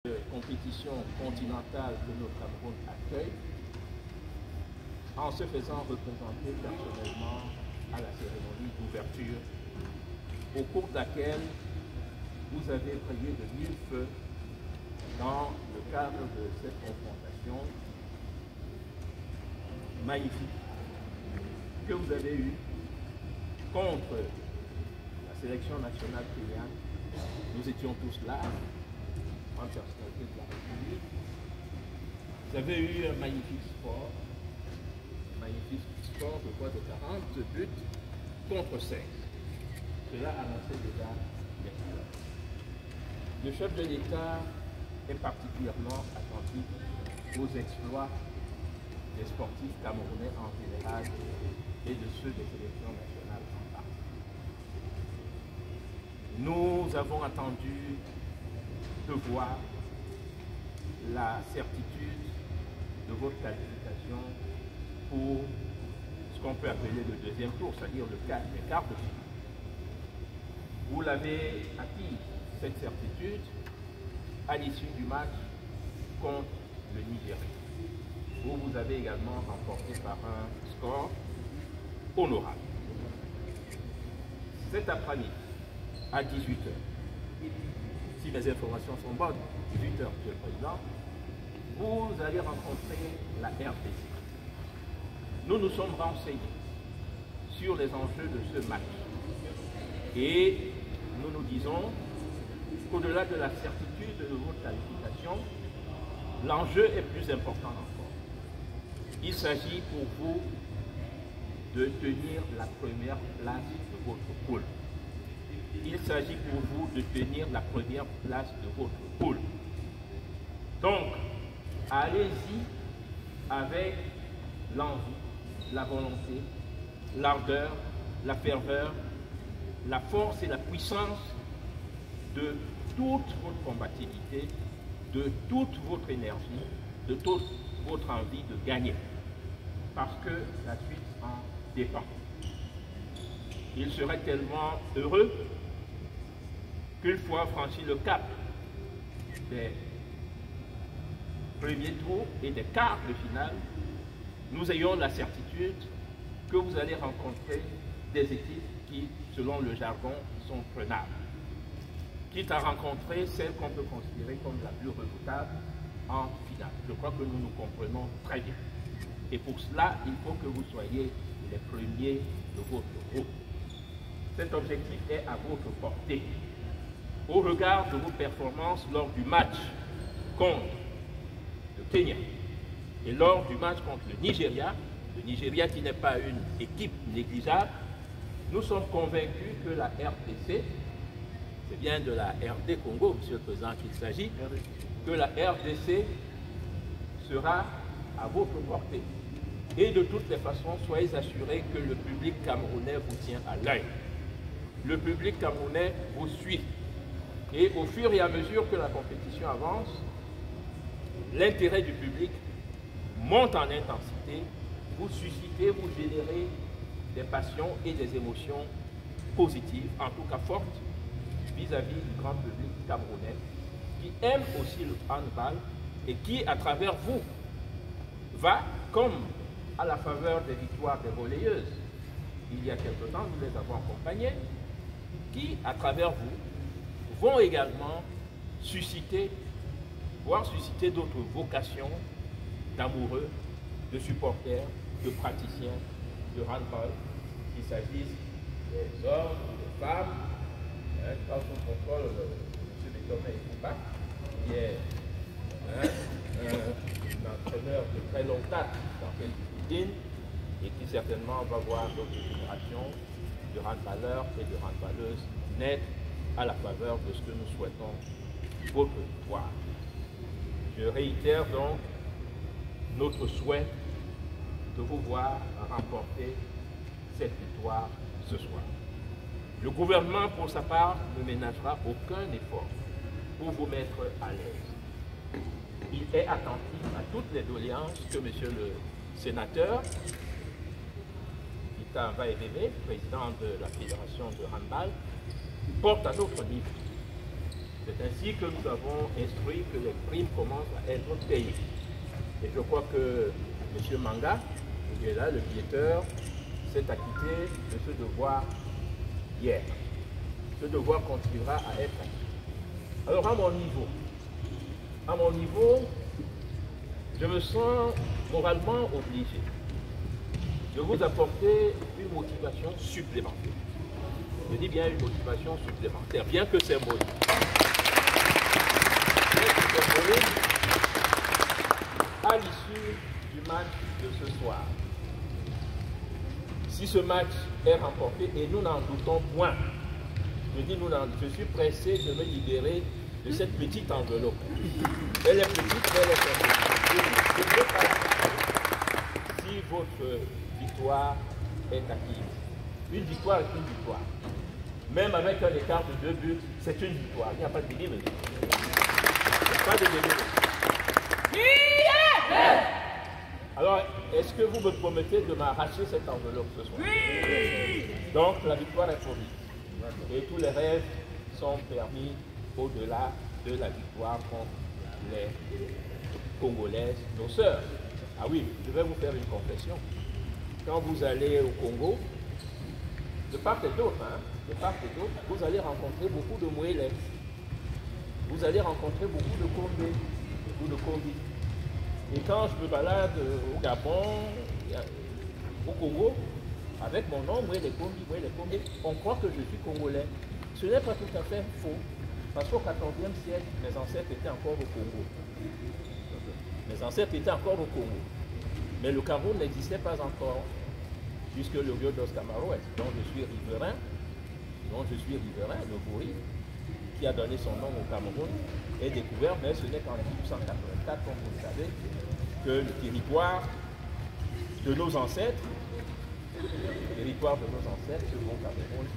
compétition continentale que le Cameroun accueille, en se faisant représenter personnellement à la cérémonie d'ouverture, au cours de laquelle vous avez brillé de mille feux dans le cadre de cette confrontation magnifique que vous avez eue contre la sélection nationale kenyane. Nous étions tous là, en personnalité de la République. Vous avez eu un magnifique score de quoi de 40 buts contre 16. Cela annonçait déjà l'exploit. Le chef de l'État est particulièrement attentif aux exploits des sportifs camerounais en général et de ceux des sélections nationales en particulier. Nous avons attendu de voir la certitude de votre qualification pour ce qu'on peut appeler le deuxième tour, c'est-à-dire les quarts de finale. Vous l'avez acquis, cette certitude, à l'issue du match contre le Nigeria, où vous avez également remporté par un score honorable. Cet après-midi, à 18h, si mes informations sont bonnes, 18h, Monsieur le Président, vous allez rencontrer la RDC. Nous nous sommes renseignés sur les enjeux de ce match. Et nous nous disons qu'au-delà de la certitude de votre qualification, l'enjeu est plus important encore. Il s'agit pour vous de tenir la première place de votre poule. Il s'agit pour vous de tenir la première place de votre poule. Donc, allez-y avec l'envie, la volonté, l'ardeur, la ferveur, la force et la puissance de toute votre combativité, de toute votre énergie, de toute votre envie de gagner. Parce que la suite en dépend. Il serait tellement heureux qu'une fois franchi le cap des premiers tours et des quarts de finale, nous ayons la certitude que vous allez rencontrer des équipes qui, selon le jargon, sont prenables. Quitte à rencontrer celle qu'on peut considérer comme la plus redoutable en finale. Je crois que nous nous comprenons très bien. Et pour cela, il faut que vous soyez les premiers de votre groupe. Cet objectif est à votre portée. Au regard de vos performances lors du match contre le Kenya et lors du match contre le Nigeria qui n'est pas une équipe négligeable, nous sommes convaincus que la RDC, c'est bien de la RD Congo, Monsieur le Président, qu'il s'agit, que la RDC sera à votre portée. Et de toutes les façons, soyez assurés que le public camerounais vous tient à l'œil. Le public camerounais vous suit. Et au fur et à mesure que la compétition avance, l'intérêt du public monte en intensité, vous suscitez, vous générez des passions et des émotions positives, en tout cas fortes, vis-à-vis du grand public camerounais, qui aime aussi le handball et qui, à travers vous, va, comme à la faveur des victoires des volleyeuses, il y a quelque temps, nous les avons accompagnés, qui, à travers vous, vont également susciter, voire susciter d'autres vocations d'amoureux, de supporters, de praticiens, de handball, qu'il s'agisse des hommes, des femmes. Je passe au contrôle M. Bétomé Fouba, qui est un entraîneur de très longue date dans cette discipline et qui certainement va voir d'autres générations de handballeurs et de handballeuses naître à la faveur de ce que nous souhaitons, votre victoire. Je réitère donc notre souhait de vous voir remporter cette victoire ce soir. Le gouvernement, pour sa part, ne ménagera aucun effort pour vous mettre à l'aise. Il est attentif à toutes les doléances que M. le sénateur, Ita Vaeveme, président de la Fédération de handball, porte à notre niveau. C'est ainsi que nous avons instruit que les primes commencent à être payées. Et je crois que M. Manga, qui est là, le bietteur, s'est acquitté de ce devoir hier. Ce devoir continuera à être acquis. Alors à mon niveau, je me sens moralement obligé de vous apporter une motivation supplémentaire. Je dis bien une motivation supplémentaire, bien que symbolique. À l'issue du match de ce soir, si ce match est remporté, et nous n'en doutons point, je suis pressé de me libérer de cette petite enveloppe. Elle est petite, mais elle est symbolique. Je ne veux pas si votre victoire est acquise. Une victoire est une victoire. Même avec un écart de 2 buts, c'est une victoire. Il n'y a pas de délire. Il n'y a pas de délire. Alors, est-ce que vous me promettez de m'arracher cette enveloppe ce soir? Oui. Donc, la victoire est promise. Et tous les rêves sont permis au-delà de la victoire contre les Congolaises, nos sœurs. Ah oui, je vais vous faire une confession. Quand vous allez au Congo, de part et d'autre, vous allez rencontrer beaucoup de Mouélès. Vous allez rencontrer beaucoup de Condé, beaucoup de Condi. Et quand je me balade au Gabon, au Congo, avec mon nom, Mouélé Condé, on croit que je suis congolais. Ce n'est pas tout à fait faux, parce qu'au XIVe siècle, mes ancêtres étaient encore au Congo. Mes ancêtres étaient encore au Congo. Mais le Cameroun n'existait pas encore, puisque le Rio dos Camaroès, dont je suis riverain, le Bouri, qui a donné son nom au Cameroun, est découvert, mais ce n'est qu'en 1884, comme vous le savez, que le territoire de nos ancêtres, ce bon Cameroun,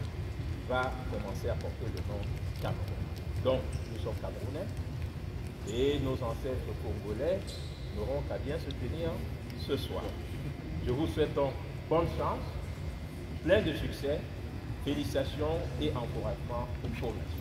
va commencer à porter le nom Cameroun. Donc, nous sommes Camerounais, et nos ancêtres congolais n'auront qu'à bien se tenir ce soir. Je vous souhaite donc bonne chance, plein de succès, félicitations et encouragements pour la suite.